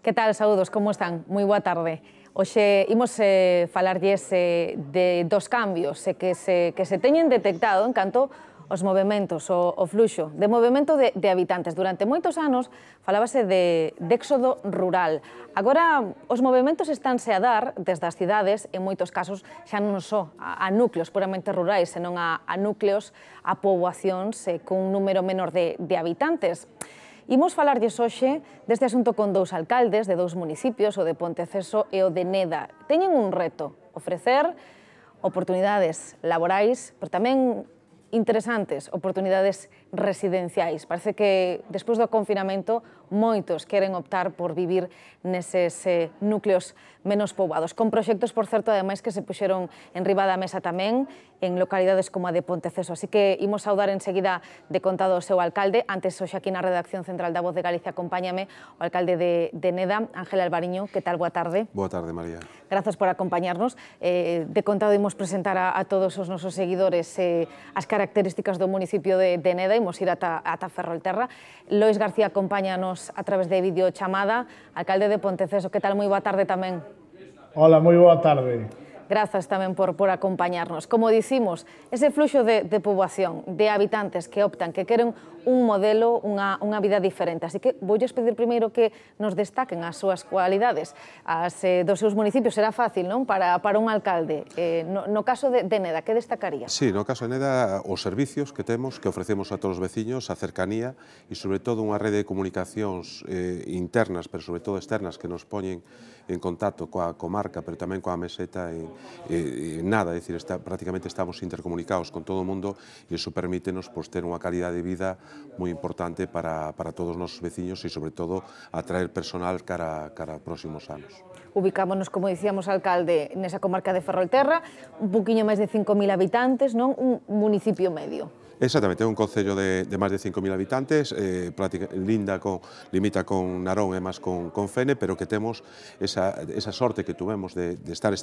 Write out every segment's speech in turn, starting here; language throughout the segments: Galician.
Que tal, saúdos, como están? Moi boa tarde. Hoxe imos falarlles de dos cambios que se teñen detectado en canto aos movementos, o fluxo de movimento de habitantes. Durante moitos anos falábase de éxodo rural. Agora, os movementos estánse a dar desde as cidades, en moitos casos, xa non só a núcleos puramente rurais, senón a núcleos, a poboacións cun número menor de habitantes. Imos falarlles hoxe deste asunto con dous alcaldes de dous municipios, o de Ponteceso e o de Neda. Teñen un reto, ofrecer oportunidades laborais, pero tamén interesantes oportunidades residenciais. Parece que, despois do confinamento, moitos queren optar por vivir neses núcleos menos poboados, con proxectos, por certo, ademais, que se puxeron en riba da mesa tamén en localidades como a de Ponteceso. Así que imos saudar enseguida de contado o seu alcalde. Antes, hoxe aquí na redacción central da Voz de Galicia, acompáñame o alcalde de Neda, Ángel Alvariño. Que tal? Boa tarde. Boa tarde, María. Grazas por acompañarnos. De contado imos presentar a todos os nosos seguidores as características do municipio de Neda. Imos ir ata Ferrolterra. Lois García acompáñanos a través de videochamada. Alcalde de Ponteceso, que tal? Moi boa tarde tamén. Hola, moi boa tarde. Grazas tamén por acompañarnos. Como dicimos, ese fluxo de poboación, de habitantes que optan, que queren un modelo, unha vida diferente. Así que voulles pedir primeiro que nos destaquen as súas cualidades, as dos seus municipios. Será fácil, non? Para un alcalde. No caso de Neda, que destacaría? Sí, no caso de Neda, os servicios que temos, que ofrecemos a todos os veciños, a cercanía e, sobre todo, unha rede de comunicacións internas, pero, sobre todo, externas, que nos poñen en contacto coa comarca, pero tamén coa meseta nada, é dicir, prácticamente estamos intercomunicados con todo o mundo e iso permítenos ter unha calidad de vida moi importante para todos os nosos veciños e, sobre todo, atraer personal cara a próximos anos. Ubicámonos, como dicíamos, alcalde, nesa comarca de Ferrolterra, un poquinho máis de 5.000 habitantes, non? Un municipio medio. Exactamente, é un concello de máis de 5.000 habitantes, limita con Narón e máis con Fene, pero que temos esa sorte que tuvemos de estar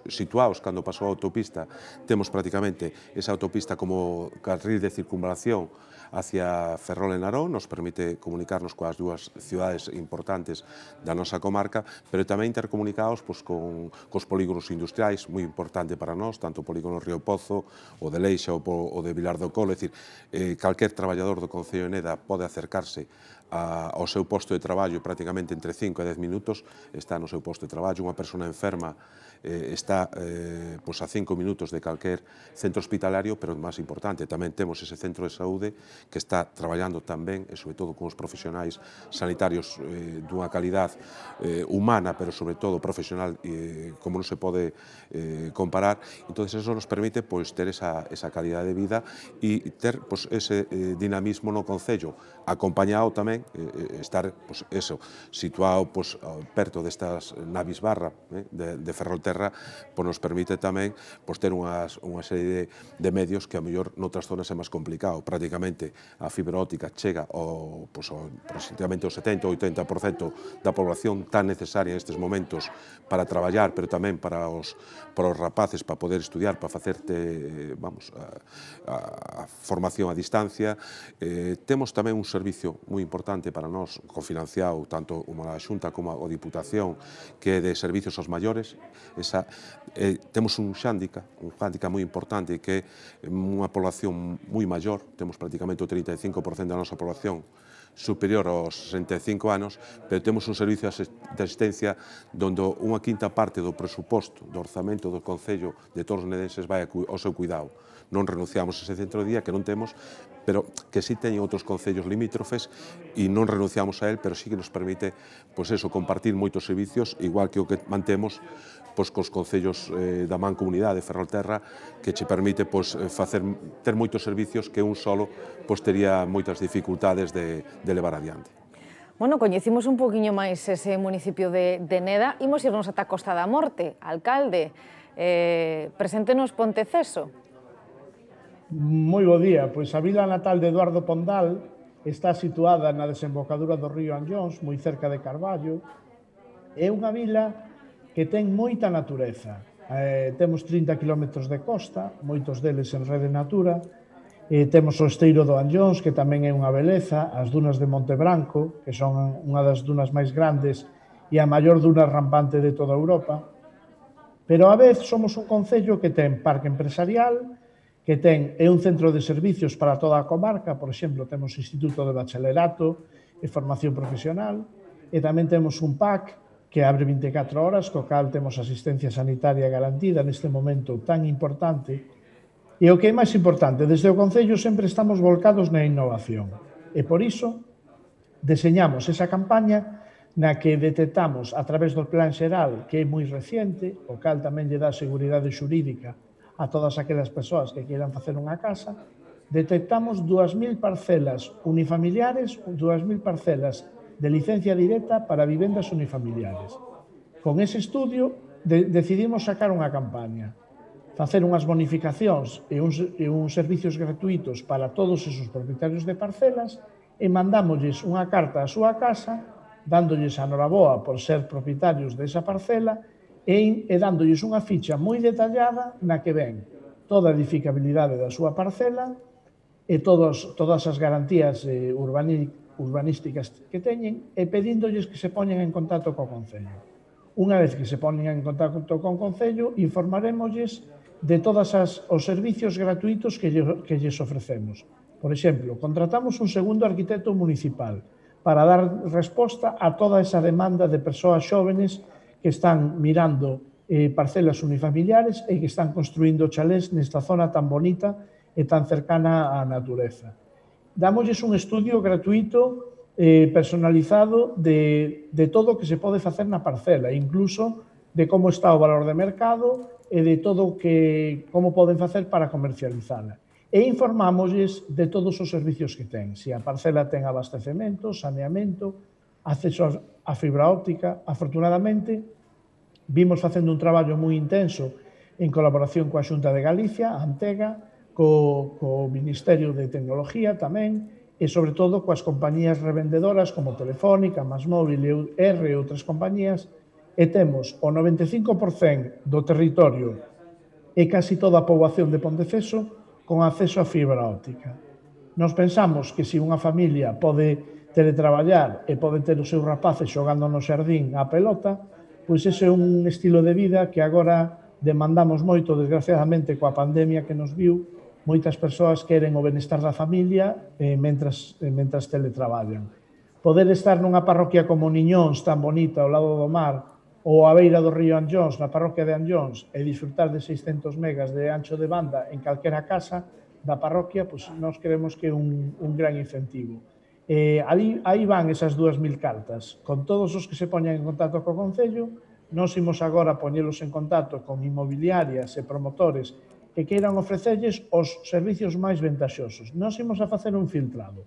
situados cando pasou a autopista. Temos prácticamente esa autopista como carril de circunvalación hacia Ferrol e Narón, nos permite comunicarnos coas dúas cidades importantes da nosa comarca, pero tamén intercomunicados cos polígonos industriais, moi importante para nós, tanto o polígono Río Pozo, o de Leixa ou o de Vilar do Colo, é dicir, calquer traballador do Concello de Neda pode acercarse ao seu posto de traballo prácticamente entre 5 e 10 minutos, está no seu posto de traballo. Unha persona enferma está a 5 minutos de calquer centro hospitalario, pero máis importante, tamén temos ese centro de saúde que está traballando tamén, e sobre todo con os profesionais sanitarios dunha calidad humana, pero sobre todo profesional, como non se pode comparar. Entón, eso nos permite ter esa calidad de vida e ter ese dinamismo no Concello, acompañado tamén, estar situado perto destas navis barra de Ferrolterra, nos permite tamén ter unha serie de medios que a mellor noutras zonas é máis complicado. Prácticamente a fibra óptica chega aproximadamente ao 70-80% da población tan necesaria nestes momentos para traballar, pero tamén para os rapaces, para poder estudiar, para facerte a formación a distancia. Temos tamén un servicio moi importante para nós, cofinanciado tanto a Xunta como a Diputación, que é de servicios aos maiores. Temos un hándicap moi importante, que é unha población moi maior. Temos prácticamente o 35% da nosa población superior aos 65 anos, pero temos un servicio de asistencia onde unha quinta parte do presuposto, do orzamento do Concello de todos os nedenses vai ao seu cuidado. Non renunciamos a ese centro de día, que non temos, pero que sí teñen outros concellos limítrofes, e non renunciamos a él, pero sí que nos permite compartir moitos servicios, igual que o que mantemos cos concellos da Mancomunidade de Ferrolterra, que che permite ter moitos servicios que un solo tería moitas dificultades de levar adiante. Bueno, coñecimos un poquinho máis ese municipio de Neda. Imos irnos ata Costa da Morte. Alcalde, preséntenos Ponteceso. Moi bo día. Pois a vila natal de Eduardo Pondal está situada na desembocadura do río Anllóns, moi cerca de Carballo. É unha vila que ten moita natureza. Temos 30 km de costa, moitos deles en rede natura, Temos o Esteiro do Anllóns, que tamén é unha beleza, as dunas de Monte Branco, que son unha das dunas máis grandes e a maior duna rampante de toda Europa. Pero a vez somos un concello que ten parque empresarial, que é un centro de servicios para toda a comarca, por exemplo, temos Instituto de Bacharelato e Formación Profesional, e tamén temos un PAC que abre 24 horas, co cal temos asistencia sanitaria garantida neste momento tan importante. E o que é máis importante, desde o Concello sempre estamos volcados na innovación. E por iso, deseñamos esa campaña na que detectamos a través do Plan Xeral, que é moi reciente, o cal tamén lle dá seguridade xurídica a todas aquelas persoas que queiran facer unha casa, detectamos 2.000 parcelas unifamiliares, 2.000 parcelas de licencia directa para vivendas unifamiliares. Con ese estudio decidimos sacar unha campaña, facer unhas bonificacións e uns servicios gratuitos para todos esos propietarios de parcelas e mandámosles unha carta á súa casa dándolles a noraboa por ser propietarios desa parcela e dándolles unha ficha moi detallada na que ven toda a edificabilidade da súa parcela e todas as garantías urbanísticas que teñen e pedíndolles que se poñen en contacto co Concello. Unha vez que se poñen en contacto co Concello, informaremosles de todos os servicios gratuitos que lles ofrecemos. Por exemplo, contratamos un segundo arquitecto municipal para dar resposta a toda esa demanda de persoas xóvenes que están mirando parcelas unifamiliares e que están construindo chalés nesta zona tan bonita e tan cercana á natureza. Dámosles un estudio gratuito personalizado de todo o que se pode facer na parcela, incluso de como está o valor de mercado e de todo como poden facer para comercializala. E informámosles de todos os servicios que ten, se a parcela ten abastecemento, saneamento, acceso a fibra óptica. Afortunadamente, vimos facendo un traballo moi intenso en colaboración coa Xunta de Galicia, a Antega, co Ministerio de Tecnología tamén, e sobre todo coas compañías revendedoras como Telefónica, Másmóvil, R e outras compañías, e temos o 95% do territorio e casi toda a poboación de Ponteceso con acceso a fibra óptica. Nos pensamos que se unha familia pode teletraballar e pode ter os seus rapaces xogando no xardín a pelota, pois ese é un estilo de vida que agora demandamos moito, desgraciadamente, coa pandemia que nos viu. Moitas persoas queren o benestar da familia mentras teletraballan. Poder estar nunha parroquia como Niñóns, tan bonita, ao lado do mar, ou a beira do río Anllóns, na parroquia de Anllóns, e disfrutar de 600 megas de ancho de banda en calquera casa da parroquia, pois nós creemos que é un gran incentivo. Aí van esas 2.000 cartas. Con todos os que se poñan en contacto co Concello, nós imos agora poñelos en contacto con inmobiliarias e promotores que queiran ofrecerlles os servicios máis ventaxosos. Nós imos a facer un filtrado.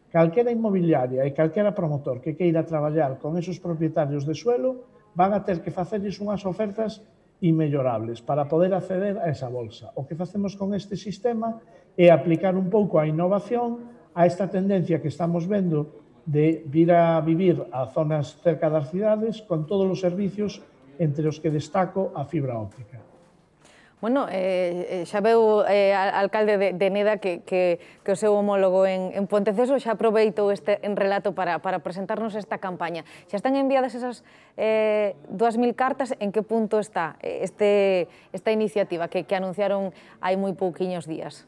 Calquera inmobiliaria e calquera promotor que queira traballar con esos propietarios de suelo van a ter que facerlles unhas ofertas inmellorables para poder acceder a esa bolsa. O que facemos con este sistema é aplicar un pouco a innovación a esta tendencia que estamos vendo de vir a vivir a zonas cerca das cidades con todos os servicios entre os que destaco a fibra óptica. Bueno, xa veu alcalde de Neda que o seu homólogo en Ponteceso xa aproveitou este relato para presentarnos esta campaña. Xa están enviadas esas 2.000 cartas, en que punto está esta iniciativa que anunciaron hai moi pouquiños días?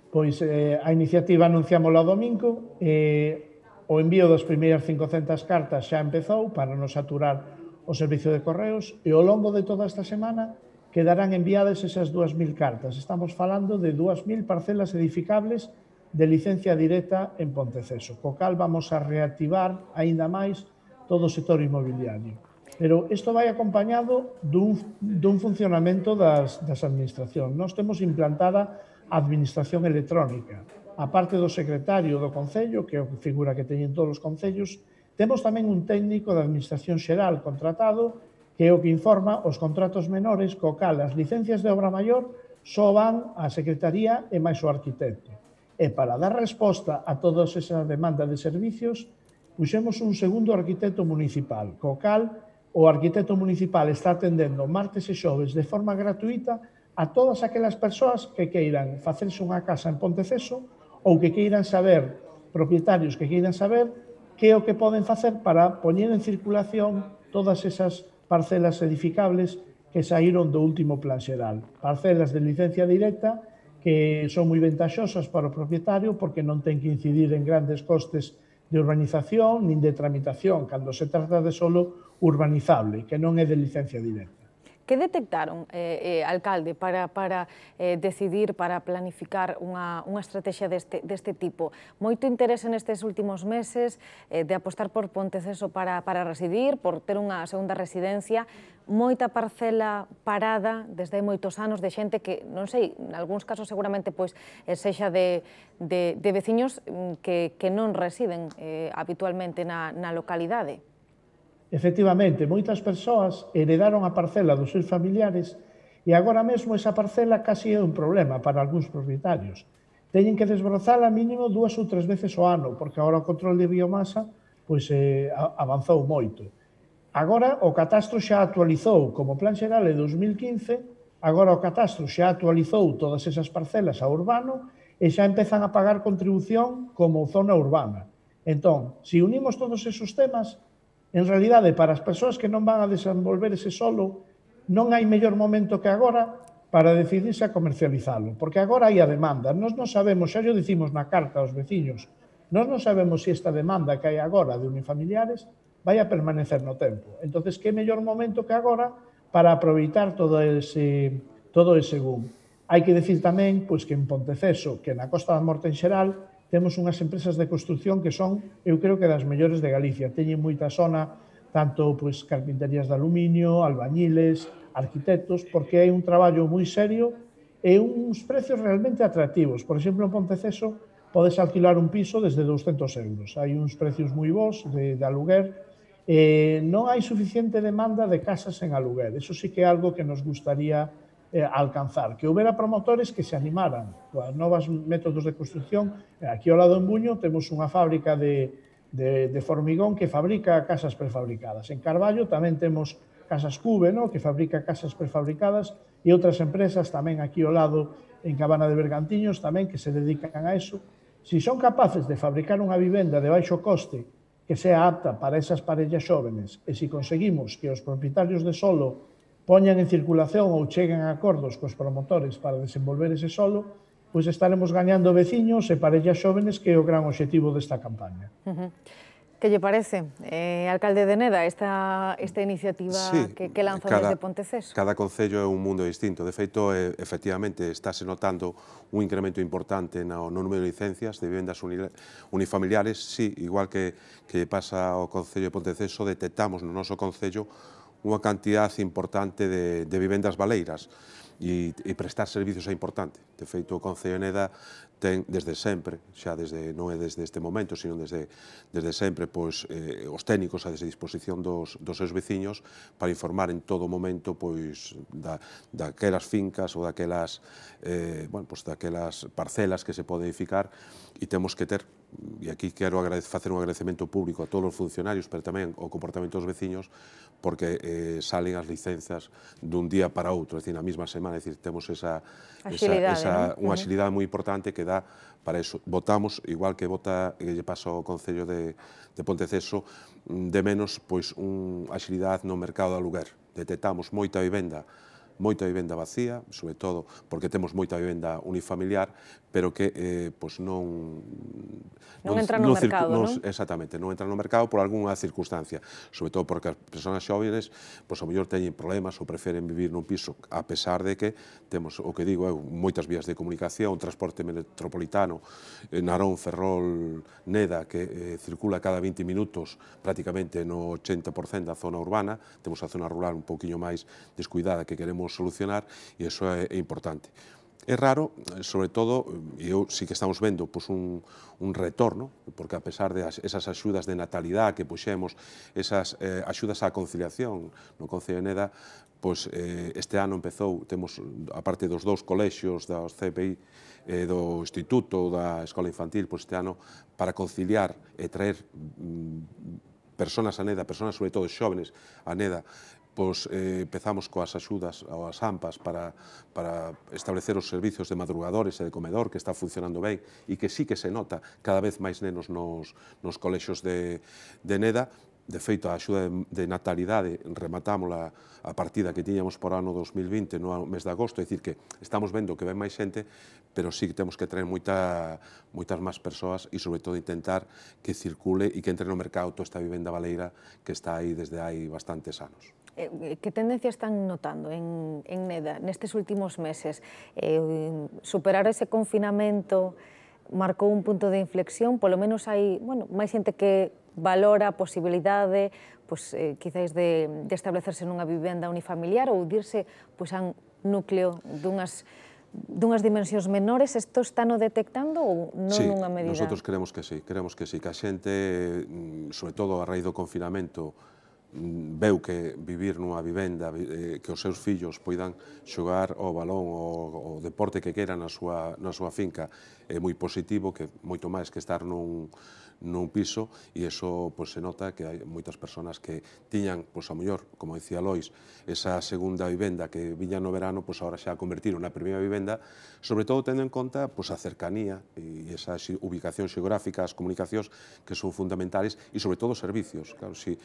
Pois a iniciativa anunciámola o domingo, o envío das primeiras 500 cartas xa empezou para non saturar o servicio de correos e ao longo de toda esta semana quedarán enviadas esas 2.000 cartas. Estamos falando de 2.000 parcelas edificables de licencia directa en Ponteceso, co cal vamos a reactivar aínda máis todo o sector inmobiliario. Pero isto vai acompañado dun funcionamento das administracións. Nós temos implantada a administración electrónica. A parte do secretario do Concello, que é a figura que teñen todos os concellos, temos tamén un técnico da Administración Xeral contratado que é o que informa os contratos menores, co cal as licencias de obra maior só van á Secretaría e máis o arquitecto. E para dar resposta a toda esa demanda de servicios, puxemos un segundo arquitecto municipal, co cal o arquitecto municipal está atendendo martes e xoves de forma gratuita a todas aquelas persoas que queiran facerse unha casa en Ponteceso ou que queiran saber, propietarios que queiran saber, que é o que poden facer para poñer en circulación todas esas parcelas edificables que saíron do último plan xeral. Parcelas de licencia directa que son moi ventaxosas para o propietario porque non ten que incidir en grandes costes de urbanización nin de tramitación cando se trata de solo urbanizable, que non é de licencia directa. Que detectaron, alcalde, para decidir, para planificar unha estrategia deste tipo? Moito interese nestes últimos meses de apostar por Ponteceso para residir, por ter unha segunda residencia, moita parcela parada desde hai moitos anos de xente que, non sei, en algúns casos seguramente sexa de veciños que non residen habitualmente na localidade. Efectivamente, moitas persoas heredaron a parcela dos seus familiares e agora mesmo esa parcela casi é un problema para algúns propietarios. Teñen que desbrozala mínimo 2 ou 3 veces ao ano, porque agora o control de biomasa avanzou moito. Agora o catastro xa actualizou, como plan xeral é 2015, agora o catastro xa actualizou todas esas parcelas a urbano e xa empezan a pagar contribución como zona urbana. Entón, se unimos todos esos temas, en realidade, para as persoas que non van a desenvolver ese solo, non hai mellor momento que agora para decidirse a comercializalo, porque agora hai a demanda. Nós non sabemos, xa yo dicimos na carta aos veciños, nós non sabemos se esta demanda que hai agora de unifamiliares vai a permanecer no tempo. Entón, que mellor momento que agora para aproveitar todo ese boom. Hai que decir tamén que en Ponteceso, que na Costa da Morte en xeral, temos unhas empresas de construcción que son, eu creo que das mellores de Galicia. Teñen moita zona, tanto carpinterías de aluminio, albañiles, arquitectos, porque hai un traballo moi serio e uns precios realmente atractivos. Por exemplo, en Ponteceso podes alquilar un piso desde 200 euros. Hai uns precios moi bons de aluguer. Non hai suficiente demanda de casas en aluguer. Eso sí que é algo que nos gustaría alcanzar, que houbera promotores que se animaran coas novas métodos de construcción. Aquí ao lado en Buño temos unha fábrica de formigón que fabrica casas prefabricadas. En Carballo tamén temos Casas Cube, que fabrica casas prefabricadas, e outras empresas tamén aquí ao lado en Cabana de Bergantiños tamén que se dedican a eso. Si son capaces de fabricar unha vivenda de baixo coste que sea apta para esas parellas xóvenes e si conseguimos que os propietarios de solo poñan en circulación ou cheguen a acordos cos promotores para desenvolver ese solo, pois estaremos gañando veciños e parellas xóvenes, que é o gran obxectivo desta campaña. Que lle parece, alcalde de Neda, esta iniciativa que lanzou desde Ponteceso? Cada concello é un mundo distinto. De feito, efectivamente, estáse notando un incremento importante no número de licencias de vivendas unifamiliares. Sí, igual que pasa ao concello de Ponteceso, detectamos no noso concello unha cantidad importante de vivendas baleiras e prestar servicios é importante. De feito, o Concello de Neda ten desde sempre, xa non é desde este momento, sino desde sempre, os técnicos a disposición dos seus veciños para informar en todo momento daquelas fincas ou daquelas parcelas que se pode edificar, e temos que ter, e aquí quero facer un agradecemento público a todos os funcionarios, pero tamén ao comportamento dos veciños, porque salen as licenzas dun día para outro, é dicir, na mesma semana, é dicir, temos unha axilidade moi importante que dá para eso. Votamos, igual que lle pasa ao Concello de Ponteceso, de menos unha axilidade no mercado de aluguer. Detectamos moita vivenda vacía, sobre todo porque temos moita vivenda unifamiliar, pero que non entra no mercado, non? Exactamente, non entra no mercado por algunha circunstancia, sobre todo porque as persoas xóvenes, ao mellor teñen problemas ou preferen vivir nun piso, a pesar de que temos, o que digo, moitas vías de comunicación, transporte metropolitano, Narón, Ferrol, Neda, que circula cada 20 minutos prácticamente no 80% da zona urbana. Temos a zona rural un pouquiño máis descuidada que queremos solucionar, e iso é importante. É raro, sobre todo, e sí que estamos vendo un retorno, porque a pesar de esas axudas de natalidade que puxemos, esas axudas á conciliación no Concello de Neda, este ano empezou, temos, a parte dos 2 colexios dos CPI, do Instituto, da Escola Infantil, este ano, para conciliar e traer personas a Neda, personas sobre todo xóvenes a Neda, pois, empezamos coas axudas ou as AMPAs para establecer os servizos de madrugadores e de comedor, que está funcionando ben e que sí que se nota cada vez máis nenos nos colexios de Neda. De feito, a axuda de natalidade rematámola a partida que tiñamos por ano 2020 no mes de agosto, é dicir que estamos vendo que ven máis xente, pero sí que temos que traer moitas máis persoas e, sobre todo, intentar que circule e que entre no mercado toda esta vivenda baleira que está aí desde hai bastantes anos. Que tendencia están notando en Neda nestes últimos meses? Superar ese confinamento marcou un punto de inflexión, polo menos hai máis xente que valora a posibilidade quizáis de establecerse nunha vivenda unifamiliar ou dirse a un núcleo dunhas dimensións menores. Isto está no detectando ou non nunha medida? Sí, nosotros creemos que sí, que a xente, sobre todo a raíz do confinamento, veu que vivir nunha vivenda, que os seus fillos poidan xogar ao balón ou o deporte que queran na súa finca é moi positivo, que moito máis que estar nun piso, e iso se nota que hai moitas persoas que tiñan, a mellor, como dicía Lois, esa segunda vivenda que viña no verano, agora xa a convertiron na primeira vivenda, sobre todo tendo en conta a cercanía e esa ubicación xeográfica, as comunicacións que son fundamentales e, sobre todo, os servicios. Claro, se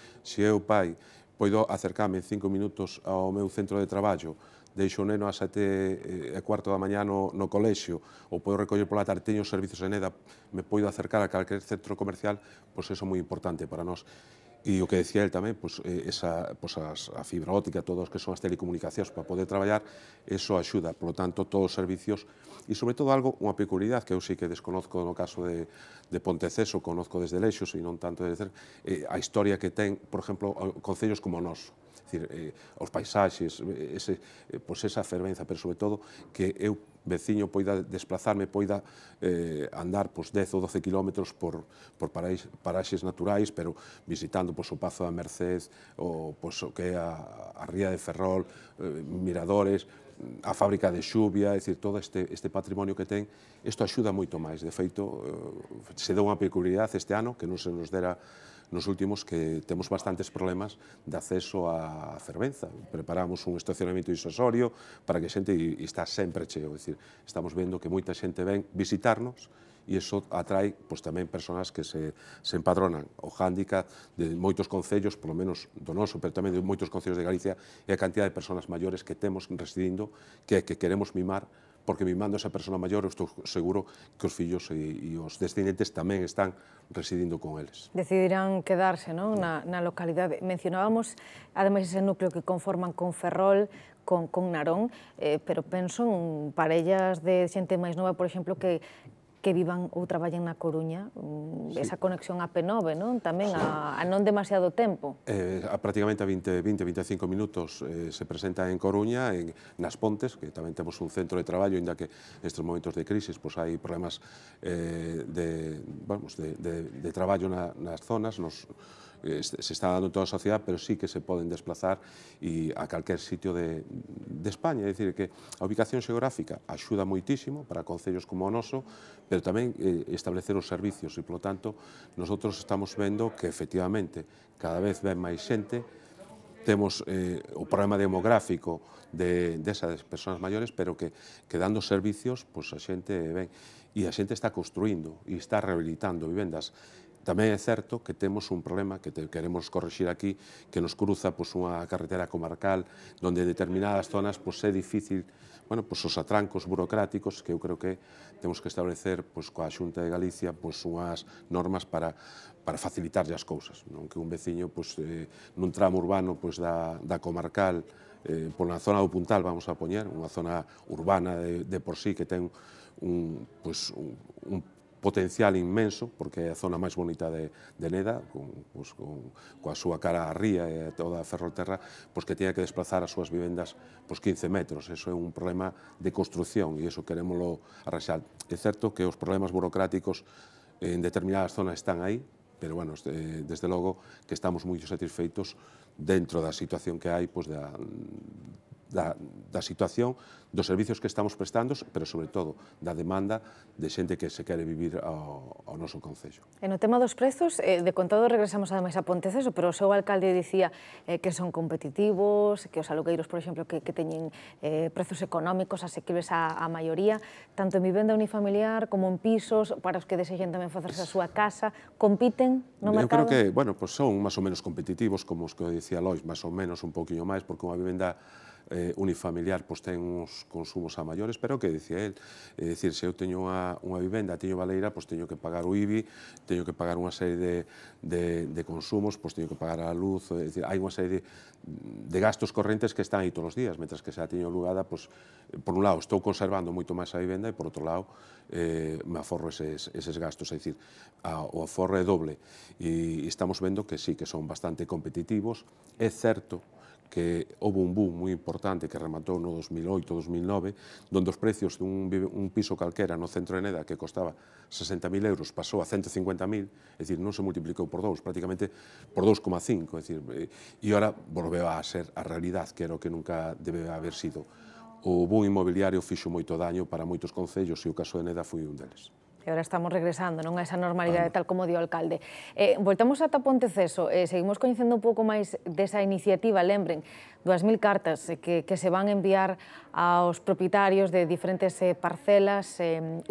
eu, pai, poido acercarme en 5 minutos ao meu centro de traballo, deixo o neno a 7:15 da mañá no colexio, ou podo recoller pola tarde, teño os servicios en Neda, me podo acercar a calquer centro comercial, iso é moi importante para nós. E o que decía el tamén, a fibra óptica, todos que son as telecomunicacións para poder traballar, eso axuda, por lo tanto, todos os servicios, e sobre todo unha peculiaridade que eu sí que desconozco no caso de Ponteceso, conozco desde Leixos e non tanto desde cerca, a historia que ten, por exemplo, concellos como o noso. Os paisaxes, esa fervenza, pero sobre todo que eu, veciño, poida desplazarme, poida andar 10 ou 12 kilómetros por paraxes naturais, pero visitando o Pazo da Merced, o que é a Ría de Ferrol, miradores, a fábrica de Xubia, é dicir, todo este patrimonio que ten, isto axuda moito máis. De feito, se deu unha peculiaridade este ano, que non se nos dera nos últimos, que temos bastantes problemas de acceso á fervenza. Preparamos un estacionamento disuasorio para que a xente, e está sempre cheo, é dicir, estamos vendo que moita xente ven visitarnos e iso atrae tamén persoas que se empadronan. O hándicap de moitos concellos, polo menos do noso, pero tamén de moitos concellos de Galicia, é a cantidad de persoas maiores que temos residindo, que queremos mimar, porque mimando esa persona maior, eu estou seguro que os fillos e os descendentes tamén están residindo con eles. Decidirán quedarse na localidade. Mencionábamos, ademais, ese núcleo que conforman con Ferrol, con Narón, pero penso en parellas de xente máis nova, por exemplo, que vivan ou traballen na Coruña, esa conexión a P9, tamén a non demasiado tempo. Prácticamente a 20-25 minutos se presenta en Coruña, nas Pontes, que tamén temos un centro de traballo, inda que nestes momentos de crisis hai problemas de traballo nas zonas, se está dando en toda a sociedade, pero sí que se poden desplazar a calquer sitio de España. É dicir, que a ubicación xeográfica axuda moitísimo para concellos como o noso, pero tamén establecer os servicios, e, polo tanto, nosotros estamos vendo que, efectivamente, cada vez ven máis xente, temos o problema demográfico desas persoas maiores, pero que dando servicios, a xente ven, e a xente está construindo e está rehabilitando vivendas. Tamén é certo que temos un problema que queremos corrixir aquí, que nos cruza unha carretera comarcal, onde en determinadas zonas é difícil, os atrancos burocráticos, que eu creo que temos que establecer coa Xunta de Galicia unhas normas para facilitarlle as cousas, non que un veciño nun tramo urbano da comarcal, pola zona do Puntal, vamos a poñer, unha zona urbana de por sí que ten un potencial inmenso, porque é a zona máis bonita de Neda, coa súa cara á ría e toda a Ferrolterra, que teña que desplazar as súas vivendas 15 metros. Eso é un problema de construcción e iso querémoslo arraxar. É certo que os problemas burocráticos en determinadas zonas están aí, pero, desde logo que estamos moi satisfeitos dentro da situación que hai da situación, dos servicios que estamos prestando, pero sobre todo da demanda de xente que se quere vivir ao noso concello. E no tema dos prezos, de contado regresamos ademais a Ponteceso, pero o seu alcalde dicía que son competitivos, que os alugueiros, por exemplo, que teñen prezos económicos asequibles á maioría, tanto en vivenda unifamiliar como en pisos, para os que desexen tamén facerse a súa casa, compiten no mercado? Eu creo que, bueno, pues son máis ou menos competitivos, como os que dicía Lois, máis ou menos un poquinho máis, porque unha vivenda unifamiliar pois ten uns consumos a maiores, pero que dicía el, é dicir, se eu teño unha vivenda, teño baleira, pois teño que pagar o IBI, teño que pagar unha serie de consumos, pois teño que pagar a luz, é dicir, hai unha serie de gastos correntes que están aí todos os días, mentras que se a teño alugada, pois, por un lado, estou conservando moito máis a vivenda e, por outro lado, me aforro eses gastos, é dicir, o aforro é doble, e estamos vendo que sí, que son bastante competitivos. É certo que houve un boom moi importante que rematou no 2008-2009, donde os precios dun piso calquera no centro de Neda que costaba 60.000 euros pasou a 150.000, é dicir, non se multiplicou por 2, prácticamente por 2,5, é dicir, e ora volveu a ser a realidad, que era o que nunca debe haber sido. O boom inmobiliario fixo moito daño para moitos concellos e o caso de Neda foi un deles. E agora estamos regresando, non, a esa normalidade tal como dio o alcalde. Voltamos ata Ponteceso, seguimos coñecendo un pouco máis desa iniciativa, lembren, 2.000 cartas que se van enviar aos propietarios de diferentes parcelas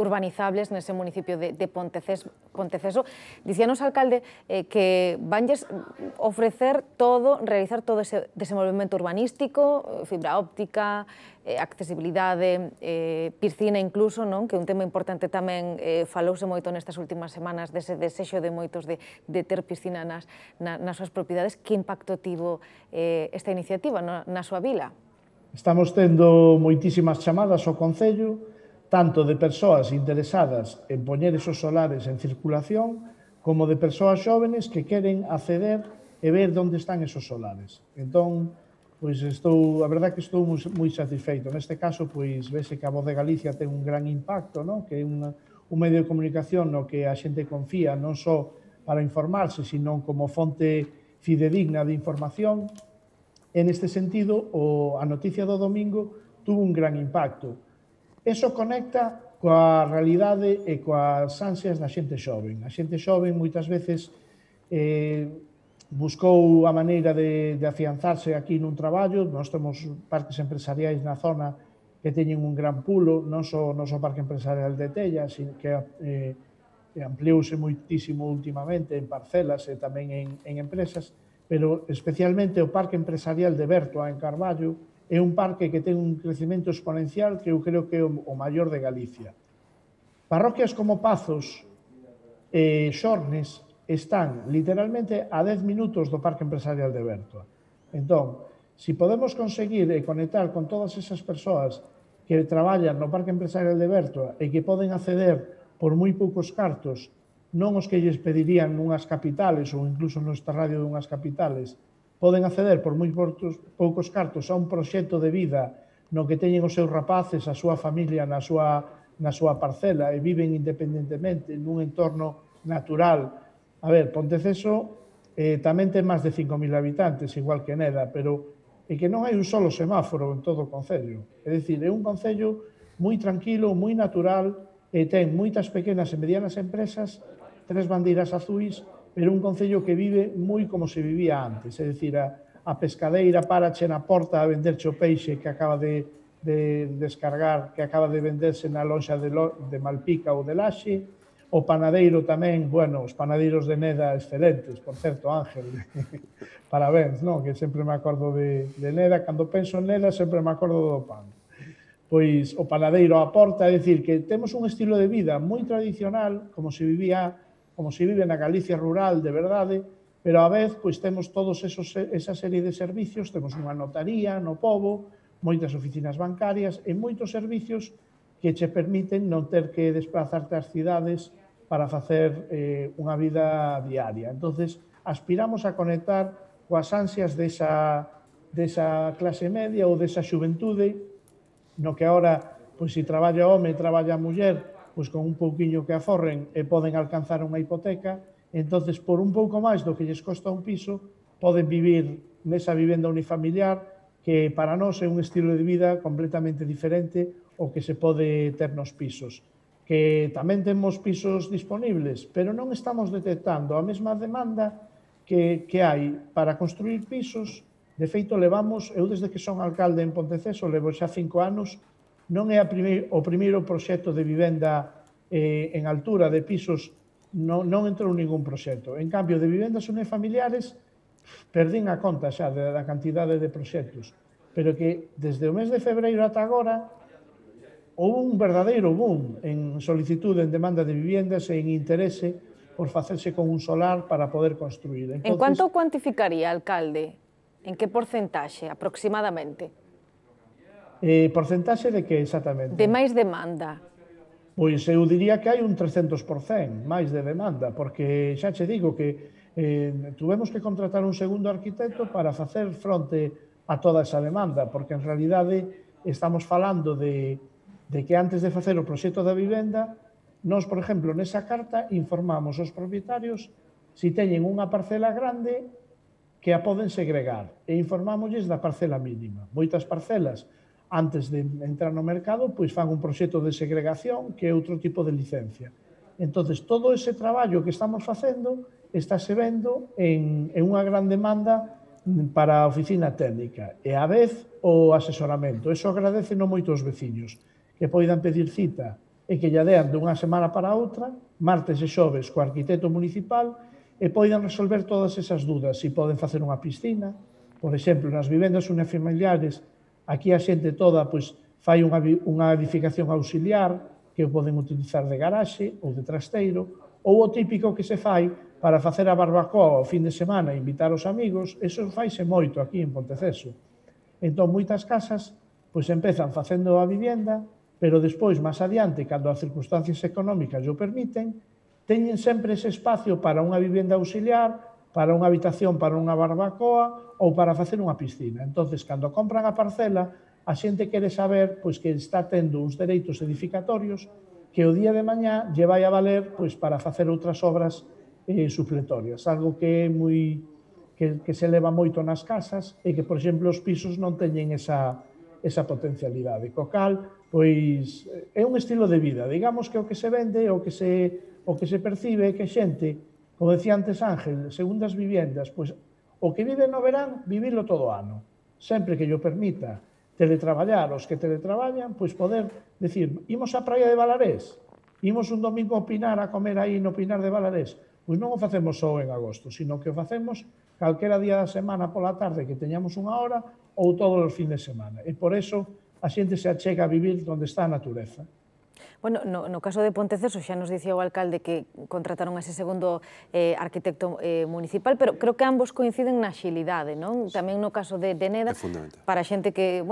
urbanizables nese municipio de Ponteceso. Dicíanos, alcalde, que vanlles ofrecer todo, realizar todo ese desenvolvemento urbanístico, fibra óptica, accesibilidade, piscina incluso, non? Que é un tema importante tamén, falouse moito nestas últimas semanas dese desexo de moitos de ter piscina nas súas propiedades. Que impacto tivo esta iniciativa na súa vila? Estamos tendo moitísimas chamadas ao Concello, tanto de persoas interesadas en poñer esos solares en circulación, como de persoas xóvenes que queren acceder e ver onde están esos solares. Entón, pois a verdade que estou moi satisfeito. Neste caso, pois vese que a Voz de Galicia ten un gran impacto, non? Que é un medio de comunicación no que a xente confía non só para informarse, sino como fonte fidedigna de información. En este sentido, a noticia do domingo tuvo un gran impacto. Eso conecta coa realidade e coas ansias da xente xoven. A xente xoven moitas veces buscou a maneira de afianzarse aquí nun traballo. Nós temos parques empresariais na zona que teñen un gran pulo, non só o noso parque empresarial de Tella, sino que ampliouse moitísimo últimamente en parcelas e tamén en empresas, pero especialmente o Parque Empresarial de Bertoa, en Carballo, é un parque que ten un crecemento exponencial que eu creo que é o maior de Galicia. Parroquias como Pazos e Xornes están literalmente a 10 minutos do Parque Empresarial de Bertoa. Entón, se podemos conseguir conectar con todas esas persoas que traballan no Parque Empresarial de Bertoa e que poden acceder por moi poucos cartos, non os que lles pedirían nunhas capitales ou incluso nesta radio dunhas capitales, poden acceder por moi poucos cartos a un proxecto de vida no que teñen os seus rapaces, a súa familia na súa parcela e viven independentemente nun entorno natural. A ver, Ponteceso tamén ten máis de 5.000 habitantes, igual que Neda, pero é que non hai un solo semáforo en todo o concello. É dicir, é un concello moi tranquilo, moi natural, e ten moitas pequenas e medianas empresas, 3 bandeiras azuis, pero un concello que vive moi como se vivía antes, é dicir, a pescadeira parache na porta a venderche o peixe que acaba de descargar, que acaba de venderse na loxa de Malpica ou de Laxe, o panadeiro tamén, bueno, os panadeiros de Neda excelentes, por certo, Ángel, parabéns, non? Que sempre me acordo de Neda, cando penso en Neda sempre me acordo do pan. Pois o panadeiro á porta, é dicir, que temos un estilo de vida moi tradicional, como se vive na Galicia rural, de verdade, pero á vez pois temos todos esa serie de servicios, temos unha notaría no pobo, moitas oficinas bancarias e moitos servicios que che permiten non ter que desplazarte ás cidades para facer unha vida diaria. Entonces, aspiramos a conectar coas ansias desa clase media ou desa xuventude no que agora, pois, se traballa home e traballa muller, pois con un pouquiño que aforren e poden alcanzar unha hipoteca, entonces por un pouco máis do que lles costa un piso, poden vivir nesa vivenda unifamiliar que para nós é un estilo de vida completamente diferente ao que se pode ter nos pisos. Que tamén temos pisos disponibles, pero non estamos detectando a mesma demanda que hai para construir pisos. De feito, levamos, eu desde que son alcalde en Ponteceso, levo xa 5 anos, non é o primeiro proxecto de vivenda en altura de pisos, non entrou ningún proxecto. En cambio, de vivendas unifamiliares, perdín a conta xa da cantidade de proxectos, pero que desde o mes de febreiro ata agora houve un verdadeiro boom en solicitude, en demanda de viviendas e en interese por facerse con un solar para poder construir. En cuanto cuantificaría, alcalde? En que porcentaxe, aproximadamente? Porcentaxe de que exactamente? De máis demanda. Pois eu diría que hai un 300% máis de demanda, porque xa che digo que tuvemos que contratar un segundo arquitecto para facer fronte a toda esa demanda, porque en realidade estamos falando de que antes de facer o proxecto da vivenda, nós, por exemplo, nesa carta informamos aos propietarios se teñen unha parcela grande que a poden segregar e informámosles da parcela mínima. Moitas parcelas, antes de entrar no mercado, pois fan un proxecto de segregación que é outro tipo de licencia. Entón, todo ese traballo que estamos facendo estáse vendo en unha gran demanda para a oficina técnica e a vez o asesoramento. Eso agradeceno moito aos veciños, que poidan pedir cita e que lle dean dunha semana para outra, martes e xoves co arquitecto municipal, e poidan resolver todas esas dudas. Se poden facer unha piscina, por exemplo, nas vivendas unifamiliares, aquí a xente toda fai unha edificación auxiliar que o poden utilizar de garaxe ou de trasteiro, ou o típico que se fai para facer a barbacoa o fin de semana e invitar os amigos, eso faise moito aquí en Ponteceso. Entón, moitas casas empezan facendo a vivenda, pero despois, máis adiante, cando as circunstancias económicas o permiten, teñen sempre ese espacio para unha vivenda auxiliar, para unha habitación para unha barbacoa ou para facer unha piscina. Entón, cando compran a parcela, a xente quere saber que está tendo uns dereitos edificatorios que o día de mañá lle vai a valer para facer outras obras supletorias. Algo que é que se leva moito nas casas e que, por exemplo, os pisos non teñen esa potencialidade. Co cal, é un estilo de vida. Digamos que o que se vende, o que se percibe é que xente, como decía antes Ángel, segundas viviendas, o que vive no verán, vivilo todo o ano. Sempre que yo permita teletraballar, os que teletraballan, poder decir, imos á praia de Valarés, imos un domingo a Pinar a comer aí no Pinar de Valarés, non o facemos só en agosto, sino que o facemos calquera día da semana pola tarde que teñamos unha hora ou todos os fin de semana. E por eso a xente se achega a vivir onde está a natureza. Bueno, no caso de Ponteceso xa nos dicía o alcalde que contrataron a ese segundo arquitecto municipal, pero creo que ambos coinciden na axilidade, non? Tamén no caso de Neda, para xente que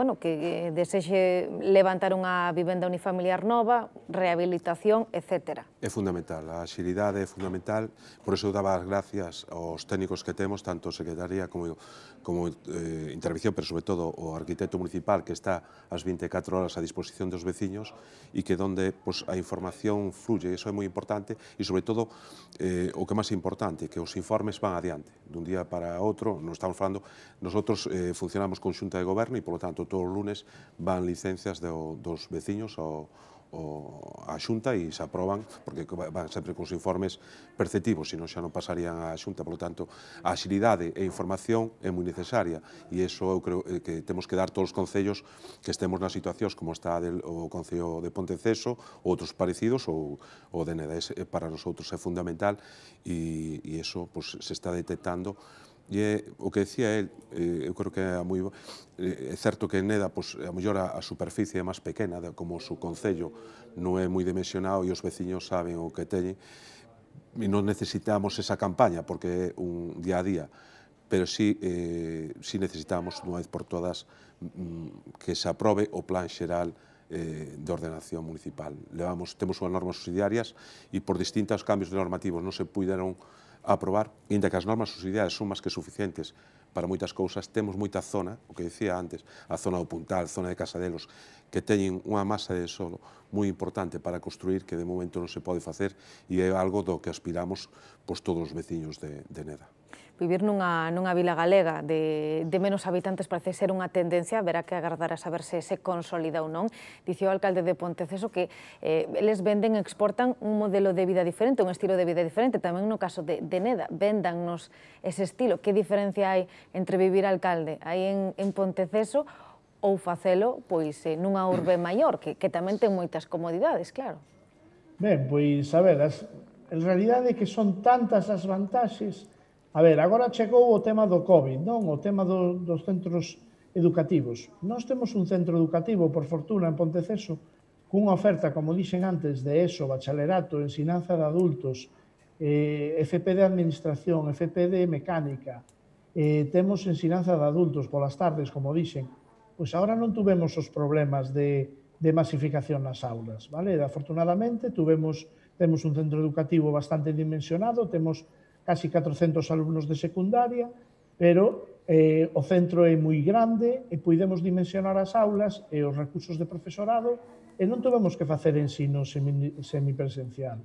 desexe levantar unha vivenda unifamiliar nova, rehabilitación, etc. É fundamental, a axilidade é fundamental, por iso daba as gracias aos técnicos que temos, tanto Secretaría como Intervención, pero sobre todo o arquitecto municipal que está as 24 horas a disposición dos veciños e que donde a información fluye, iso é moi importante, e sobre todo, o que máis importante, que os informes van adiante, dun día para outro, non estamos falando, nosotros funcionamos con xunta de goberno e, polo tanto, todos os lunes van licencias dos veciños a xunta e se aproban, porque van sempre cos informes perceptivos, senón xa non pasarían á xunta. Por lo tanto, a axilidade e a información é moi necesaria e iso eu creo que temos que dar todos os concellos que estemos nas situacións como está o Concello de Ponteceso ou outros parecidos ou o de Neda. Para nosotros é fundamental e iso se está detectando. E o que decía el, eu creo que é certo que en Neda, a mellor a superficie é máis pequena, como o seu concello non é moi dimensionado e os veciños saben o que teñen, e non necesitamos esa campaña porque é un día a día, pero sí necesitamos, dunha vez por todas, que se aprobe o plan xeral de ordenación municipal. Temos unhas normas subsidiarias e por distintos cambios normativos non se puderon aprobar, inda que as normas subsidiarias son máis que suficientes para moitas cousas, temos moita zona, o que dicía antes, a zona do Puntal, a zona de Casadelos, que teñen unha masa de solo moi importante para construir que de momento non se pode facer e é algo do que aspiramos todos os veciños de Neda. vivir nunha vila galega de menos habitantes parece ser unha tendencia, verá que agardar a saber se se consolida ou non. Dicía o alcalde de Ponteceso que eles venden e exportan un modelo de vida diferente, un estilo de vida diferente, tamén no caso de Neda, véndannos ese estilo. Que diferencia hai entre vivir alcalde aí en Ponteceso ou facelo nunha urbe maior, que tamén ten moitas comodidades, claro? Ben, pois, a ver, en realidade é que son tantas as vantaxes. A ver, agora chegou o tema do COVID, non? O tema dos centros educativos. Nós temos un centro educativo, por fortuna, en Ponteceso, cunha oferta, como dixen antes, de ESO, bacharelato, ensinanza de adultos, FP de administración, FP de mecánica, temos ensinanza de adultos polas tardes, como dixen. Pois agora non tuvemos os problemas de masificación nas aulas, vale? Afortunadamente, temos un centro educativo bastante dimensionado, temos casi 400 alumnos de secundaria, pero o centro é moi grande e podemos dimensionar as aulas e os recursos de profesorado e non tuvemos que facer ensino semipresencial.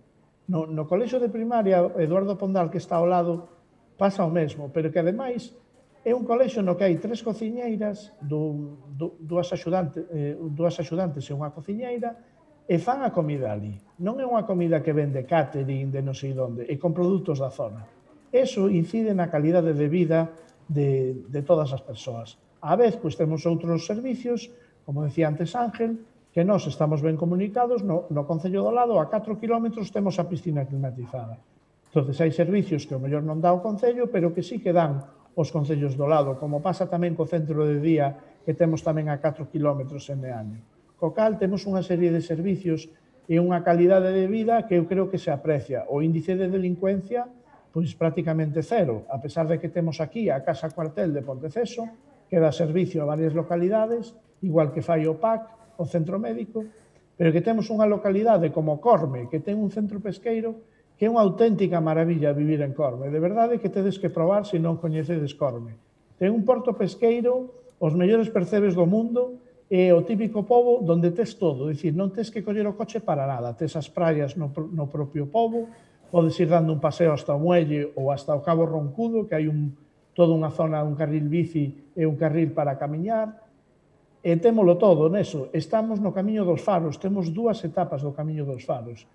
No colexio de primaria, Eduardo Pondal, que está ao lado, pasa o mesmo, pero que ademais é un colexio no que hai 3 cociñeiras, dúas axudantes e unha cociñeira, e fan a comida ali. Non é unha comida que vende catering de non sei onde, e con produtos da zona. Eso incide na calidade de vida de todas as persoas. A vez, pois, temos outros servicios, como decía antes Ángel, que nós estamos ben comunicados, no Concello do Lado, a 4 kilómetros temos a piscina climatizada. Entón, hai servicios que o mellor non dá o Concello, pero que sí que dan os concellos do lado, como pasa tamén co centro de día, que temos tamén a 4 kilómetros en Meaño. Co cal, temos unha serie de servicios e unha calidade de vida que eu creo que se aprecia. O índice de delincuencia, pois prácticamente cero, a pesar de que temos aquí a Casa Cuartel de Ponteceso, que dá servicio a varias localidades, igual que fai o PAC, o Centro Médico, pero que temos unha localidade como Corme, que ten un centro pesqueiro, que é unha auténtica maravilla vivir en Corme. De verdade que tedes que probar se non coñecedes Corme. Ten un porto pesqueiro, os mellores percebes do mundo, e o típico pobo donde tes todo. É dicir, non tes que coller o coche para nada. Tes as praias no propio pobo, podes ir dando un paseo hasta o Muelle ou hasta o Cabo Roncudo, que hai toda unha zona, un carril bici e un carril para camiñar. E témolo todo neso. Estamos no Camiño dos Faros, temos 2 etapas do Camiño dos Faros.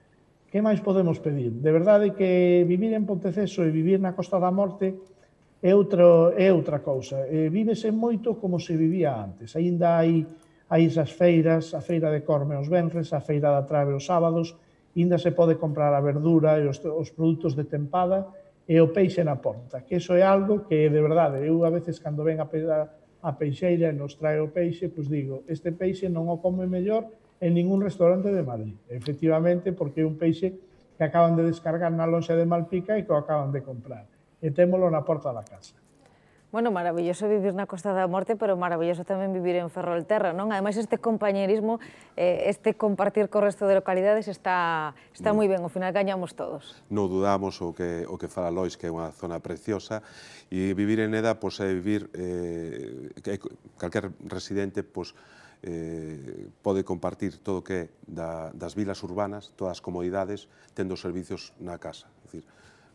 Que máis podemos pedir? De verdade que vivir en Ponteceso e vivir na Costa da Morte é outra cousa. Vívese moito como se vivía antes. Aínda hai as feiras, a feira de Corme os venres, a feira da Trave os sábados, aínda se pode comprar a verdura e os produtos de tempada e o peixe na porta. Que iso é algo que, de verdade, eu a veces cando ven a peixeira e nos trae o peixe, pois digo, este peixe non o come mellor en ningún restaurante de Madrid. Efectivamente, porque é un peixe que acaban de descargar na lonxa de Malpica e que o acaban de comprar. E témolo na porta da casa. Bueno, maravilloso vivir na Costa da Morte, pero maravilloso tamén vivir en Ferrolterra, non? Ademais, este compañerismo, este compartir co resto de localidades está moi ben, ao final gañamos todos. Non dudamos o que fala Lois, que é unha zona preciosa, e vivir en Neda, pois, é vivir, calquer residente, pois, pode compartir todo o que é das vilas urbanas, todas as comodidades, tendo os servicios na casa. É dicir,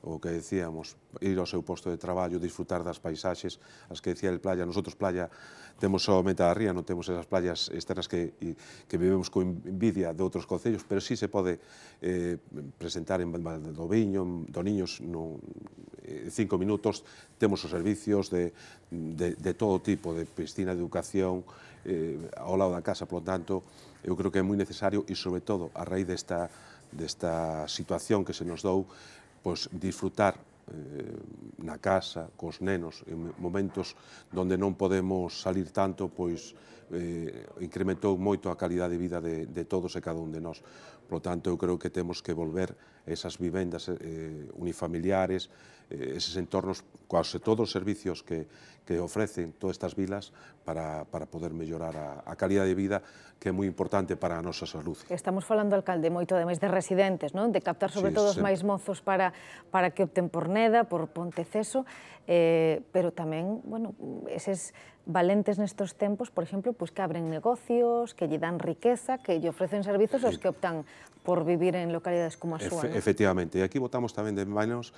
o que decíamos, ir ao seu posto de traballo, disfrutar das paisaxes, as que decía el playa, nosotros playa temos somente a ría, non temos esas playas externas que vivemos con envidia de outros concellos, pero sí se pode presentar en Valdoviño, en Doniños, 5 minutos, temos os servicios de todo tipo, de piscina, de educación, ao lado da casa, por lo tanto, eu creo que é moi necesario e, sobre todo, a raíz desta situación que se nos dou, pois, disfrutar na casa, cos nenos, en momentos onde non podemos salir tanto, pois incrementou moito a calidade de vida de todos e cada un de nós. Por lo tanto, eu creo que temos que volver esas vivendas unifamiliares, eses entornos, quase todos os servicios que ofrecen todas estas vilas para poder mellorar a calidade de vida, que é moi importante para a nosa saúde. Estamos falando, alcalde, moito ademais de residentes, non? De captar sobre todo os máis mozos para que opten por Neda, por Ponteceso, pero tamén, bueno, eses valentes nestos tempos, por exemplo, pois que abren negocios, que lle dan riqueza, que lle ofrecen servizos aos que optan por vivir en localidades como a súa. Efectivamente, e aquí votamos tamén de manos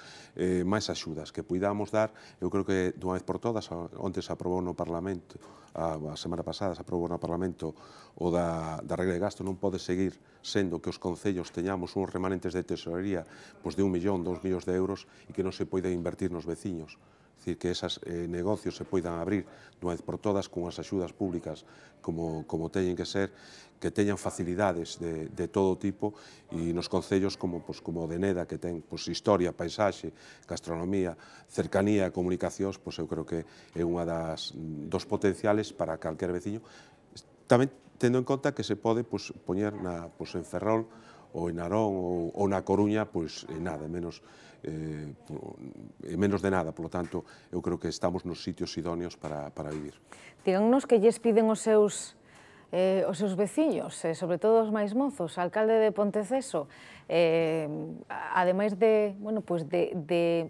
máis axudas que puidamos dar. Eu creo que dunha vez por todas, onte se aprobou no Parlamento, a semana pasada se aprobou no Parlamento o da regra de gasto. Non pode seguir sendo que os concellos teñamos uns remanentes de tesorería pois de 1 millón, 2 millóns de euros e que non se poida invertir nos veciños. É dicir, que esos negocios se poidan abrir dunha vez por todas con as axudas públicas como teñen que ser, que teñan facilidades de todo tipo, e nos concellos como o de Neda, que ten historia, paisaxe, gastronomía, cercanía e comunicacións, eu creo que é unha dos potenciales para calquer veciño. Tamén tendo en conta que se pode poñer en Ferrol, ou en Narón, ou na Coruña, nada, menos de nada. Por lo tanto, eu creo que estamos nos sitios idóneos para vivir. Díganos que lles piden os seus veciños, sobre todo os máis mozos. Alcalde de Ponteceso, ademais de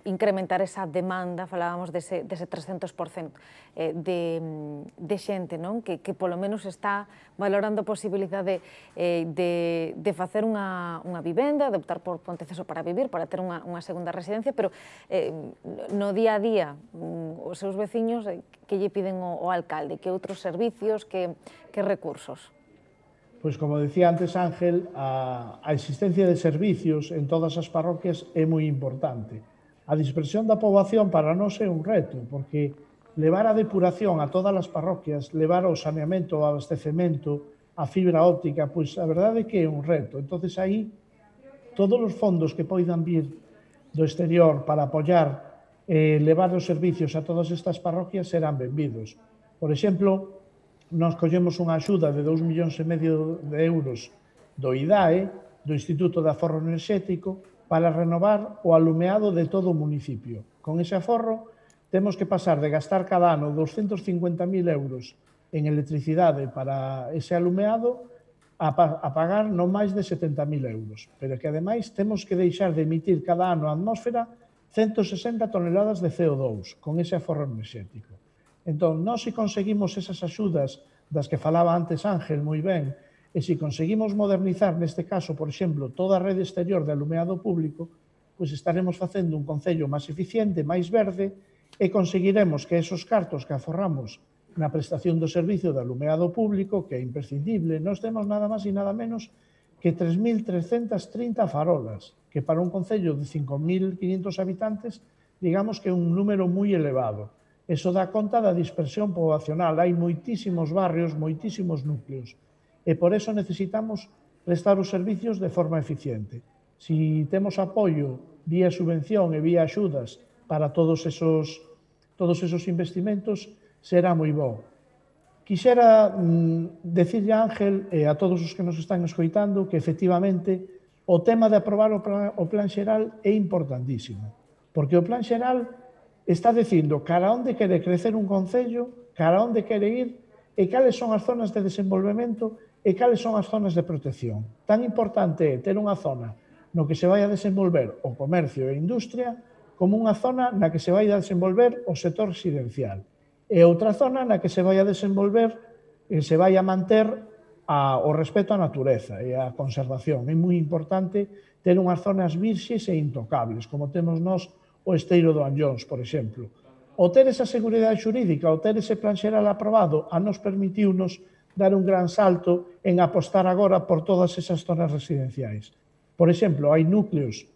incrementar esa demanda, falábamos dese 300% de xente que polo menos está valorando a posibilidade de facer unha vivenda, de optar por Ponteceso para vivir, para ter unha segunda residencia, pero no día a día os seus veciños que lle piden ao alcalde, que outros servicios, que recursos? Pois, como decía antes Ángel, a existencia de servicios en todas as parroquias é moi importante. A dispersión da poboación para nós é un reto, porque levar a depuración a todas as parroquias, levar o saneamento, o abastecemento, a fibra óptica, pois a verdade é que é un reto. Entonces aí, todos os fondos que poidan vir do exterior para apoiar levar os servicios a todas estas parroquias serán benvidos. Por exemplo, nos collemos unha axuda de 2,5 millóns de euros do IDAE, do Instituto de Aforro Enerxético, para renovar o alumeado de todo o municipio. Con ese aforro, temos que pasar de gastar cada ano 250.000 euros en electricidade para ese alumeado a pagar non máis de 70.000 euros. Pero que, ademais, temos que deixar de emitir cada ano á atmósfera 160 toneladas de CO2 con ese aforro enerxético. Entón, nós, se conseguimos esas axudas das que falaba antes Ángel moi ben, e se conseguimos modernizar, neste caso, por exemplo, toda a rede exterior de alumeado público, pois estaremos facendo un concello máis eficiente, máis verde, e conseguiremos que esos cartos que aforramos na prestación do servicio de alumeado público, que é imprescindible, nós temos nada máis e nada menos que 3.330 farolas, que para un concello de 5.500 habitantes, digamos que é un número moi elevado. Eso dá conta da dispersión poboacional. Hai moitísimos barrios, moitísimos núcleos. E por eso necesitamos prestar os servicios de forma eficiente. Si temos apoio vía subvención e vía axudas para todos esos investimentos, será moi bo. Quixera decirle a Ángel e a todos os que nos están escoitando que, efectivamente, o tema de aprobar o plan xeral é importantísimo. Porque o plan xeral está dicindo cara onde quere crecer un concello, cara onde quere ir e cales son as zonas de desenvolvemento e cales son as zonas de protección. Tan importante é ter unha zona no que se vai a desenvolver o comercio e a industria como unha zona na que se vai a desenvolver o sector residencial e outra zona na que se vai a desenvolver e se vai a manter o respeto á natureza e á conservación. É moi importante ter unhas zonas virxes e intocables, como temos nós o Esteiro do Anllóns, por exemplo. O ter esa seguridade xurídica, o ter ese plan xeral aprobado, a nos permitiunos dar un gran salto en apostar agora por todas esas zonas residenciais. Por exemplo, hai núcleos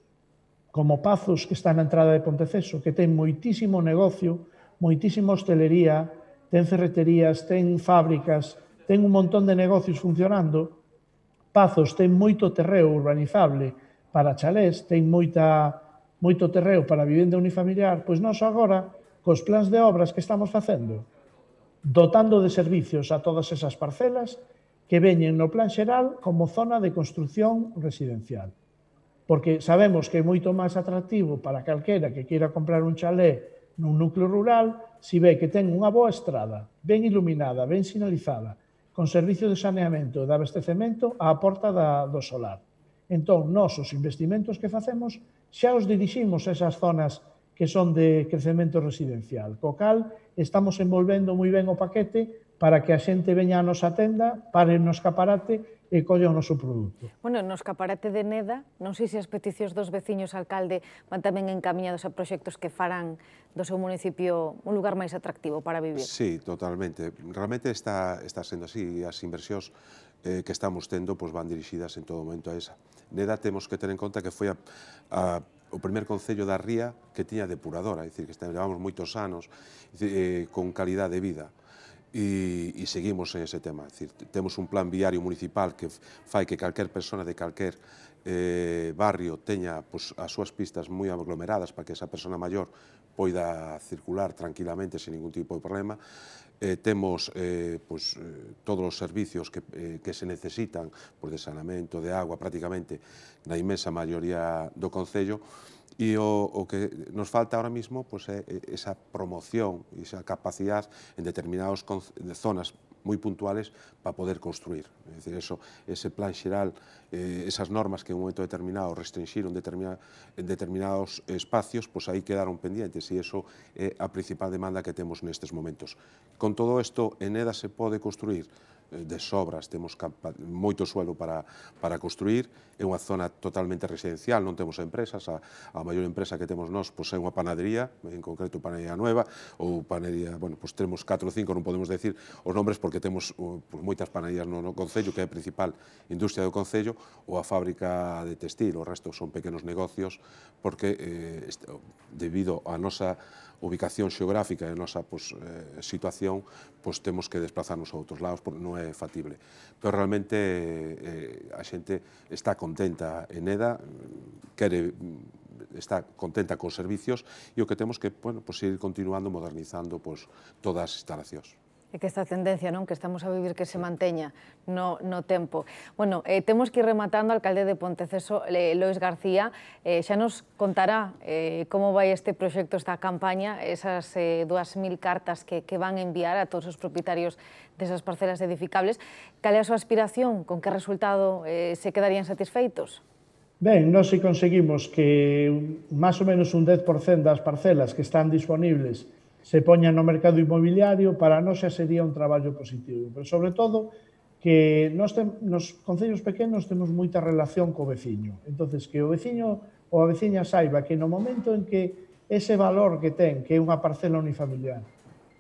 como Pazos, que está na entrada de Ponteceso, que ten moitísimo negocio, moitísima hostelería, ten ferreterías, ten fábricas, ten un montón de negocios funcionando. Pazos ten moito terreo urbanizable para chalés, ten moito terreo para vivenda unifamiliar, pois nós agora, cos plans de obras que estamos facendo, dotando de servicios a todas esas parcelas que veñen no plan xeral como zona de construción residencial. Porque sabemos que é moito máis atractivo para calquera que queira comprar un chalé nun núcleo rural se ve que ten unha boa estrada, ben iluminada, ben sinalizada, con servicio de saneamento e de abastecemento á porta do solar. Entón, nós, os investimentos que facemos, xa os diriximos a esas zonas que son de crecemento residencial. Co cal, estamos envolvendo moi ben o paquete para que a xente veña á nosa tenda, pare no escaparate e colla o noso produto. Bueno, no escaparate de Neda, non sei se as peticións dos veciños, alcalde, van tamén encaminhados a proxectos que farán do seu municipio un lugar máis atractivo para vivir. Sí, totalmente. Realmente está sendo así. As inversións que estamos tendo van dirixidas en todo momento a esa. Neda temos que ter en conta que foi o primer concello da Ría que tiña depuradora, é dicir, que levamos moitos anos con calidad de vida. E seguimos en ese tema. É dicir, temos un plan viario municipal que fai que calquer persona de calquer barrio teña as súas pistas moi aglomeradas para que esa persona maior poida circular tranquilamente sin ningún tipo de problema. Temos todos os servicios que se necesitan de saneamento, de agua, prácticamente na inmensa maioría do concello. E o que nos falta ahora mismo é esa promoción e esa capacidade en determinadas zonas moi puntuales para poder construir. É dicir, ese plan xeral, esas normas que en un momento determinado restringiron en determinados espacios, aí quedaron pendientes e iso é a principal demanda que temos nestes momentos. Con todo isto, en Neda se pode construir de sobras, temos moito suelo para construir, é unha zona totalmente residencial, non temos empresas, a maior empresa que temos nós é unha panadería, en concreto Panadería Nueva, ou panadería, temos 4 ou 5, non podemos decir os nombres porque temos moitas panaderías no concello, que é a principal industria do concello, ou a fábrica de textil, o resto son pequenos negocios, porque debido á nosa ubicación xeográfica e a nosa situación, temos que desplazarnos a outros lados, porque non é factible. Pero realmente a xente está contenta en Neda, está contenta cos servicios e o que temos que ir continuando modernizando todas as instalacións. E que esta tendencia que estamos a vivir que se manteña no tempo. Bueno, temos que ir rematando, alcalde de Ponteceso, Lois García, xa nos contará como vai este proxecto, esta campaña, esas 2.000 cartas que van enviar a todos os propietarios desas parcelas edificables. Cal é a súa aspiración? Con que resultado se quedarían satisfeitos? Ben, nós se conseguimos que máis ou menos un 10% das parcelas que están disponibles se poñan no mercado inmobiliario, para nós xa sería un traballo positivo. Pero, sobre todo, que nos concellos pequenos temos moita relación co veciño. Entón, que o veciño ou a veciña saiba que no momento en que ese valor que ten, que é unha parcela unifamiliar,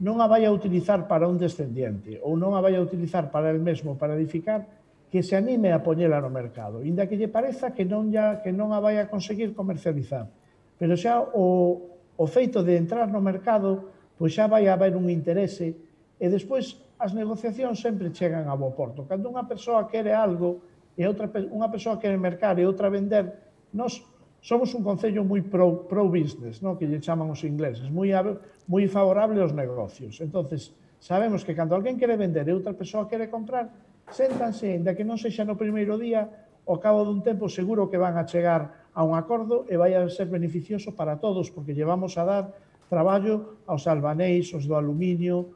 non a vai a utilizar para un descendiente ou non a vai a utilizar para el mesmo, para edificar, que se anime a poñela no mercado, inda que lle pareza que non a vai a conseguir comercializar. Pero xa o feito de entrar no mercado, xa vai haber un interese e despois as negociacións sempre chegan a bo porto. Cando unha persoa quere algo e unha persoa quere mercar e outra vender, nós somos un concello moi pro-business, que lle chaman os ingleses, moi favorable aos negocios. Entón, sabemos que cando alguén quere vender e outra persoa quere comprar, séntanse, ainda que non sexa no primeiro día, ao cabo dun tempo seguro que van a chegar a un acordo e vai a ser beneficioso para todos, porque llevamos a dar traballo aos albanéis, os do aluminio,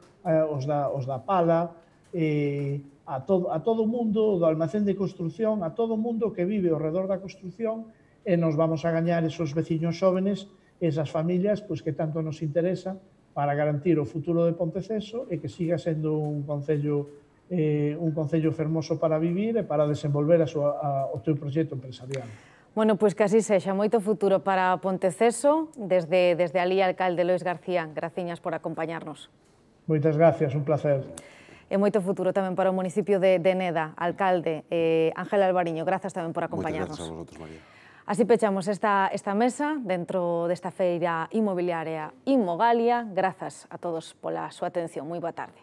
os da pala, a todo o mundo do almacén de construción, a todo o mundo que vive ao redor da construción, e nos vamos a gañar esos veciños xóvenes, esas familias que tanto nos interesa para garantir o futuro de Ponteceso e que siga sendo un concello fermoso para vivir e para desenvolver o teu proxecto empresarial. Bueno, pois que así sexa. Moito futuro para Ponteceso. Desde alí, alcalde Lois García, graciñas por acompañarnos. Moitas gracias, un placer. E moito futuro tamén para o municipio de Neda, alcalde Ángel Alvariño. Grazas tamén por acompañarnos. Moitas grazas a vosotros, María. Así pechamos esta mesa dentro desta feira inmobiliaria Inmogalia. Grazas a todos pola súa atención. Moi boa tarde.